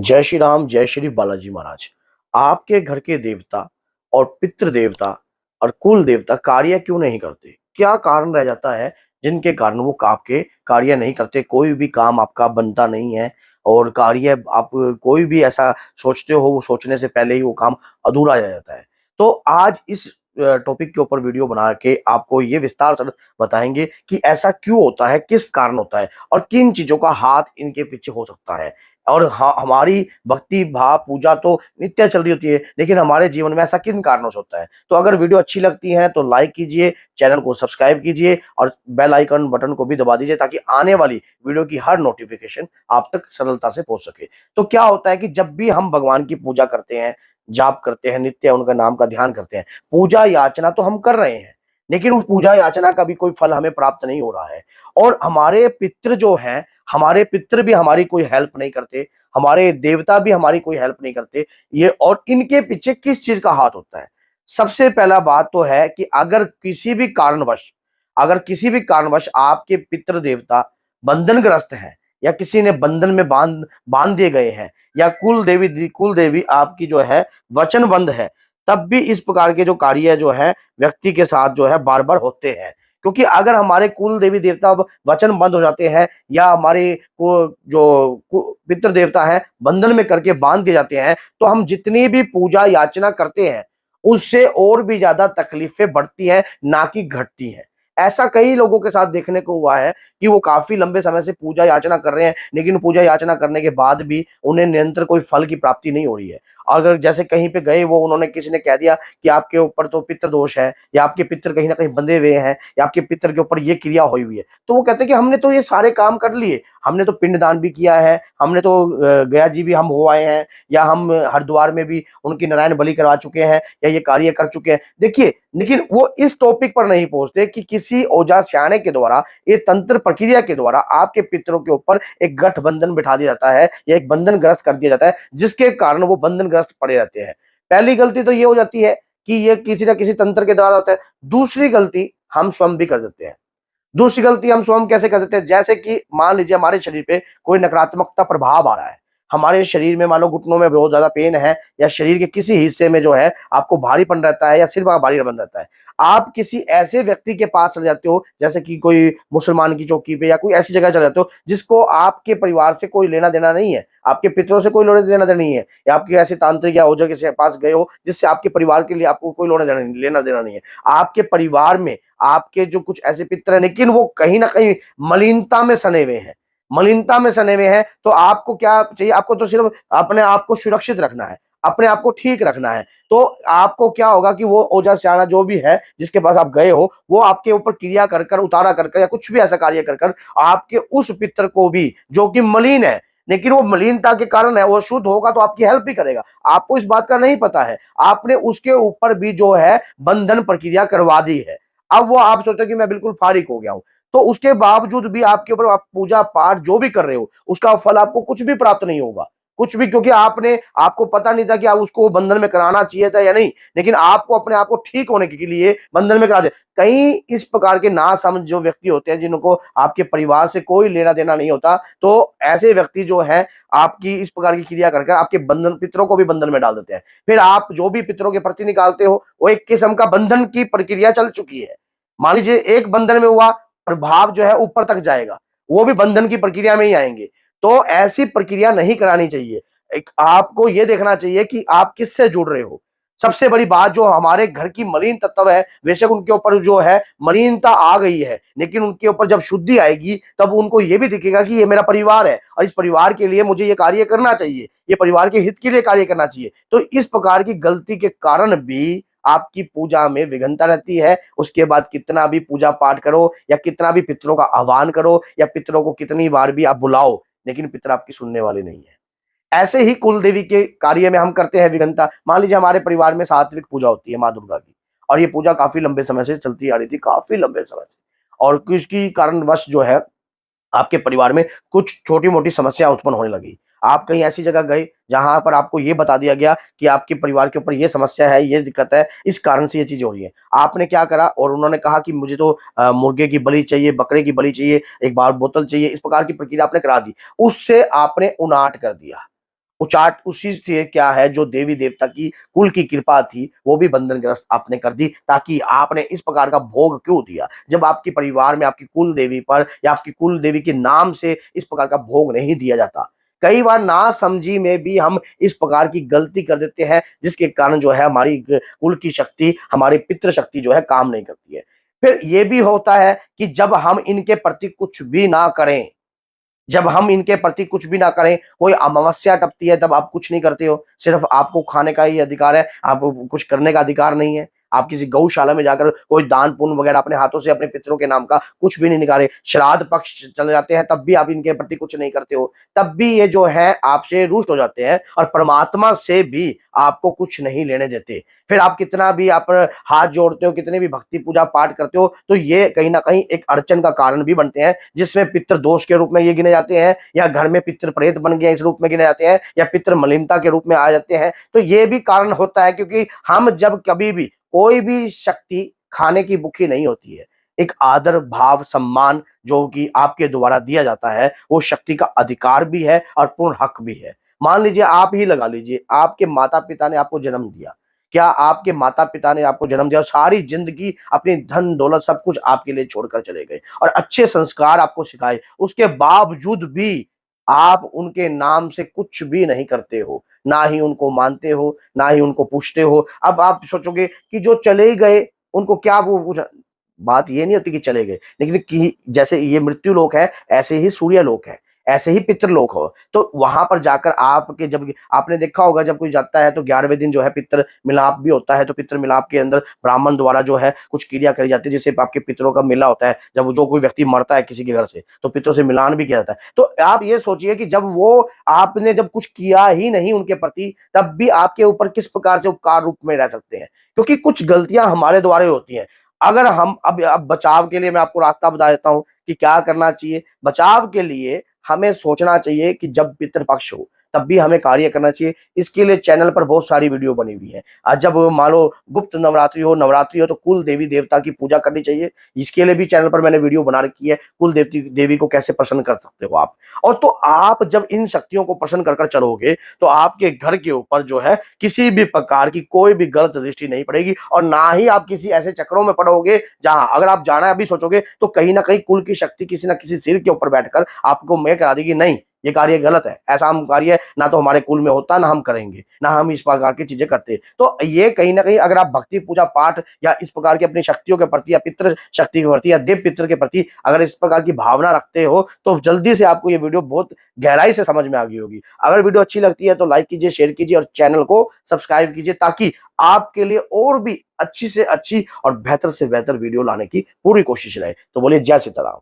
जय श्री राम, जय श्री बालाजी महाराज। आपके घर के देवता और पितृ देवता और कुल देवता कार्य क्यों नहीं करते? क्या कारण रह जाता है जिनके कारण वो आपके कार्य नहीं करते? कोई भी काम आपका बनता नहीं है और कार्य आप कोई भी ऐसा सोचते हो, वो सोचने से पहले ही वो काम अधूरा रह जाता है। तो आज इस टॉपिक के ऊपर वीडियो बना के आपको ये विस्तार से बताएंगे कि ऐसा क्यों होता है, किस कारण होता है और किन चीजों का हाथ इनके पीछे हो सकता है। और हमारी भक्ति भाव पूजा तो नित्य चल रही होती है, लेकिन हमारे जीवन में ऐसा किन कारणों से होता है? तो अगर वीडियो अच्छी लगती है तो लाइक कीजिए, चैनल को सब्सक्राइब कीजिए और बेल आइकन बटन को भी दबा दीजिए ताकि आने वाली वीडियो की हर नोटिफिकेशन आप तक सरलता से पहुंच सके। तो क्या होता है कि जब भी हम भगवान की पूजा करते हैं, जाप करते हैं, नित्य उनका नाम का ध्यान करते हैं, पूजा याचना तो हम कर रहे हैं, लेकिन उस पूजा याचना का भी कोई फल हमें प्राप्त नहीं हो रहा है। और हमारे पितृ जो हैं, हमारे पितृ भी हमारी कोई हेल्प नहीं करते, हमारे देवता भी हमारी कोई हेल्प नहीं करते। ये और इनके पीछे किस चीज का हाथ होता है? सबसे पहला बात तो है कि अगर किसी भी कारणवश आपके पितृ देवता बंधनग्रस्त हैं या किसी ने बंधन में बांध बांध दिए गए हैं या कुल देवी आपकी जो है वचनबंध है, तब भी इस प्रकार के जो कार्य जो है व्यक्ति के साथ जो है बार बार होते हैं। क्योंकि अगर हमारे कुल देवी देवता वचन बंद हो जाते हैं या हमारे को जो पितृ देवता है बंधन में करके बांध दिए जाते हैं, तो हम जितनी भी पूजा याचना करते हैं उससे और भी ज्यादा तकलीफें बढ़ती हैं, ना कि घटती हैं। ऐसा कई लोगों के साथ देखने को हुआ है कि वो काफी लंबे समय से पूजा याचना कर रहे हैं, लेकिन पूजा याचना करने के बाद भी उन्हें निरंतर कोई फल की प्राप्ति नहीं हो रही है। अगर जैसे कहीं पे गए, वो उन्होंने किसी ने कह दिया कि आपके ऊपर तो पितृ दोष है या आपके पितृ कहीं ना कहीं बंधे हुए हैं या आपके पितृ के ऊपर ये क्रिया हुई है, तो वो कहते हैं कि हमने तो ये सारे काम कर लिए, हमने तो पिंडदान भी किया है, हमने तो गया जी भी हम हो आए हैं, या हम हरिद्वार में भी उनकी नारायण बलि करवा चुके हैं या ये कार्य कर चुके हैं। देखिए, लेकिन वो इस टॉपिक पर नहीं पहुंचते कि किसी ओजा सियाने के द्वारा, ये तंत्र प्रक्रिया के द्वारा आपके पितरों के ऊपर एक गठबंधन बिठा दिया जाता है या एक बंधन ग्रस्त कर दिया जाता है, जिसके कारण वो बंधन ग्रस्त पड़े रहते हैं। पहली गलती तो ये हो जाती है कि ये किसी ना किसी तंत्र के द्वारा होता है। दूसरी गलती हम स्वयं भी कर देते हैं। दूसरी गलती हम स्वयं कैसे कर देते हैं? जैसे कि मान लीजिए हमारे शरीर पे कोई नकारात्मकता प्रभाव आ रहा है, हमारे शरीर में मान लो घुटनों में बहुत ज्यादा पेन है या शरीर के किसी हिस्से में जो है आपको भारीपन रहता है या सिर भारी बन रहता है, आप किसी ऐसे व्यक्ति के पास चले जाते हो, जैसे कि कोई मुसलमान की चौकी पे या कोई ऐसी जगह चले जाते हो जिसको आपके परिवार से कोई लेना देना नहीं है, आपके पितरों से कोई लेना देना नहीं है, या आपके ऐसे तांत्रिक या ओझा के पास गए हो जिससे आपके परिवार के लिए आपको कोई लेना देना नहीं है। आपके परिवार में आपके जो कुछ ऐसे पितर हैं, लेकिन वो कहीं ना कहीं मलिनता में सने हुए हैं, मलिनता में सने हुए हैं, तो आपको क्या चाहिए? आपको तो सिर्फ अपने आप को सुरक्षित रखना है, अपने आप को ठीक रखना है। तो आपको क्या होगा कि वो ओझा सियाना जो भी है जिसके पास आप गए हो, वो आपके ऊपर क्रिया कर कर, उतारा कर कर या कुछ भी ऐसा कार्य कर कर आपके उस पितर को भी, जो कि मलिन है, लेकिन वो मलिनता के कारण है, वो शुद्ध होगा तो आपकी हेल्प भी करेगा, आपको इस बात का नहीं पता है, आपने उसके ऊपर भी जो है बंधन प्रक्रिया करवा दी है। अब वो आप सोचते हो कि मैं बिल्कुल फारिग हो गया हूं, तो उसके बावजूद भी आपके ऊपर आप पूजा पाठ जो भी कर रहे हो उसका फल आपको कुछ भी प्राप्त नहीं होगा, कुछ भी, क्योंकि आपको पता नहीं था कि आप उसको बंधन में कराना चाहिए था या नहीं, लेकिन आपको अपने आप को ठीक होने के लिए बंधन में करा दे। कई इस प्रकार के नासमझ जो व्यक्ति होते हैं जिनको आपके परिवार से कोई लेना देना नहीं होता, तो ऐसे व्यक्ति जो है आपकी इस प्रकार की क्रिया करके आपके बंधन, पितरों को भी बंधन में डाल देते हैं। फिर आप जो भी पितरों के प्रति निकालते हो वो एक किस्म का बंधन की प्रक्रिया चल चुकी है। मान लीजिए एक बंधन में हुआ, प्रभाव जो है ऊपर तक जाएगा, वो भी बंधन की प्रक्रिया में ही आएंगे। तो ऐसी प्रक्रिया नहीं करानी चाहिए। एक आपको यह देखना चाहिए कि आप किससे जुड़ रहे हो। सबसे बड़ी बात, जो हमारे घर की मलिन तत्व है, बेशक उनके ऊपर जो है मलिनता आ गई है, लेकिन उनके ऊपर जब शुद्धि आएगी तब उनको यह भी दिखेगा कि ये मेरा परिवार है और इस परिवार के लिए मुझे ये कार्य करना चाहिए, ये परिवार के हित के लिए कार्य करना चाहिए। तो इस प्रकार की गलती के कारण भी आपकी पूजा में विघ्नता रहती है। उसके बाद कितना भी पूजा पाठ करो या कितना भी पितरों का आह्वान करो या पितरों को कितनी बार भी आप बुलाओ, लेकिन पितर आपकी सुनने वाले नहीं है। ऐसे ही कुल देवी के कार्य में हम करते हैं विघ्नता। मान लीजिए हमारे परिवार में सात्विक पूजा होती है माँ दुर्गा की, और ये पूजा काफी लंबे समय से चलती आ रही थी, काफी लंबे समय से, और किसकी कारणवश जो है आपके परिवार में कुछ छोटी-मोटी समस्या उत्पन्न होने लगी। आप कहीं ऐसी जगह गए जहाँ पर आपको ये बता दिया गया कि आपके परिवार के ऊपर ये समस्या है, ये दिक्कत है, इस कारण से ये चीज़ें हो रही हैं। आपने क्या करा? और उन्होंने कहा कि मुझे तो मुर्गे की बलि चाहिए, बकरे की बलि चाहिए, एक बार बोतल चाहिए, इस प्रकार की प्रक्रिया आपने करा दी। उससे आपने उनाट कर दिया। उचाट उसी से क्या है जो देवी देवता की कुल की कृपा थी वो भी बंधनग्रस्त आपने कर दी, ताकि आपने इस प्रकार का भोग क्यों दिया जब आपके परिवार में आपकी कुल देवी पर या आपकी कुल देवी के नाम से इस प्रकार का भोग नहीं दिया जाता। कई बार ना समझी में भी हम इस प्रकार की गलती कर देते हैं जिसके कारण जो है हमारी कुल की शक्ति, हमारी पितृ शक्ति जो है काम नहीं करती है। फिर ये भी होता है कि जब हम इनके प्रति कुछ भी ना करें, जब हम इनके प्रति कुछ भी ना करें, कोई अमावस्या टपती है तब आप कुछ नहीं करते हो, सिर्फ आपको खाने का ही अधिकार है, आप कुछ करने का अधिकार नहीं है। आप किसी गौशाला में जाकर कोई दान पुण्य वगैरह अपने हाथों से अपने पितरों के नाम का कुछ भी नहीं निकाले, श्राद्ध पक्ष चले जाते हैं तब भी आप इनके प्रति कुछ नहीं करते हो, तब भी ये जो है आपसे रुष्ट हो जाते हैं और परमात्मा से भी आपको कुछ नहीं लेने देते। फिर आप कितना भी आप हाथ जोड़ते हो, कितने भी भक्ति पूजा पाठ करते हो, तो ये कहीं ना कहीं एक अड़चन का कारण भी बनते हैं, जिसमें पितृ दोष के रूप में ये गिने जाते हैं, या घर में पितृ प्रेत बन गया इस रूप में गिने जाते हैं, या पितृ मलिनता के रूप में आ जाते हैं। तो ये भी कारण होता है, क्योंकि हम जब कभी भी कोई भी शक्ति खाने की भूखी नहीं होती है, एक आदर भाव सम्मान जो कि आपके द्वारा दिया जाता है वो शक्ति का अधिकार भी है और पूर्ण हक भी है। मान लीजिए, आप ही लगा लीजिए, आपके माता पिता ने आपको जन्म दिया, क्या आपके माता पिता ने आपको जन्म दिया, सारी जिंदगी अपनी धन दौलत सब कुछ आपके लिए छोड़कर चले गए और अच्छे संस्कार आपको सिखाए, उसके बावजूद भी आप उनके नाम से कुछ भी नहीं करते हो, ना ही उनको मानते हो, ना ही उनको पूछते हो। अब आप सोचोगे कि जो चले गए उनको क्या वो बात ये नहीं होती कि चले गए, लेकिन कि जैसे ये मृत्यु लोक है ऐसे ही सूर्य लोक है, ऐसे ही पितृलोक हो, तो वहां पर जाकर आपके, जब आपने देखा होगा जब कोई जाता है तो 11वें दिन जो है पितृ मिलाप भी होता है, तो पितृ मिलाप के अंदर ब्राह्मण द्वारा जो है कुछ क्रिया करी जाती है जिससे आपके पितरों का मिला होता है। जब जो कोई व्यक्ति मरता है किसी के घर से तो पितरों से मिलान भी किया जाता है। तो आप ये सोचिए कि जब वो आपने जब कुछ किया ही नहीं उनके प्रति, तब भी आपके ऊपर किस प्रकार से उपकार रूप में रह सकते हैं, क्योंकि कुछ गलतियां हमारे द्वारा होती हैं। अगर हम अब बचाव के लिए मैं आपको रास्ता बता देता हूं कि क्या करना चाहिए। बचाव के लिए हमें सोचना चाहिए कि जब पितृपक्ष हो तब भी हमें कार्य करना चाहिए। इसके लिए चैनल पर बहुत सारी वीडियो बनी हुई है। जब मान लो गुप्त नवरात्रि हो तो कुल देवी देवता की पूजा करनी चाहिए। इसके लिए भी चैनल पर मैंने वीडियो बना रखी है, कुल देवती देवी को कैसे प्रसन्न कर सकते हो आप। और तो आप जब इन शक्तियों को प्रसन्न कर चलोगे तो आपके घर के ऊपर जो है किसी भी प्रकार की कोई भी गलत दृष्टि नहीं पड़ेगी, और ना ही आप किसी ऐसे चक्रों में पड़ोगे जहां अगर आप जाना अभी सोचोगे तो कहीं ना कहीं कुल की शक्ति किसी ना किसी सिर के ऊपर बैठकर आपको मैं करा देगी, नहीं ये कार्य गलत है, ऐसा हम कार्य ना तो हमारे कुल में होता, ना हम करेंगे, ना हम इस प्रकार की चीजें करते। तो ये कहीं ना कहीं अगर आप भक्ति पूजा पाठ या इस प्रकार की अपनी शक्तियों के प्रति या पितृ शक्ति के प्रति या देव पितृ के प्रति अगर इस प्रकार की भावना रखते हो तो जल्दी से आपको ये वीडियो बहुत गहराई से समझ में आ गई होगी। अगर वीडियो अच्छी लगती है तो लाइक कीजिए, शेयर कीजिए और चैनल को सब्सक्राइब कीजिए, ताकि आपके लिए और भी अच्छी से अच्छी और बेहतर से बेहतर वीडियो लाने की पूरी कोशिश रहे। तो बोलिए जय सीताराम।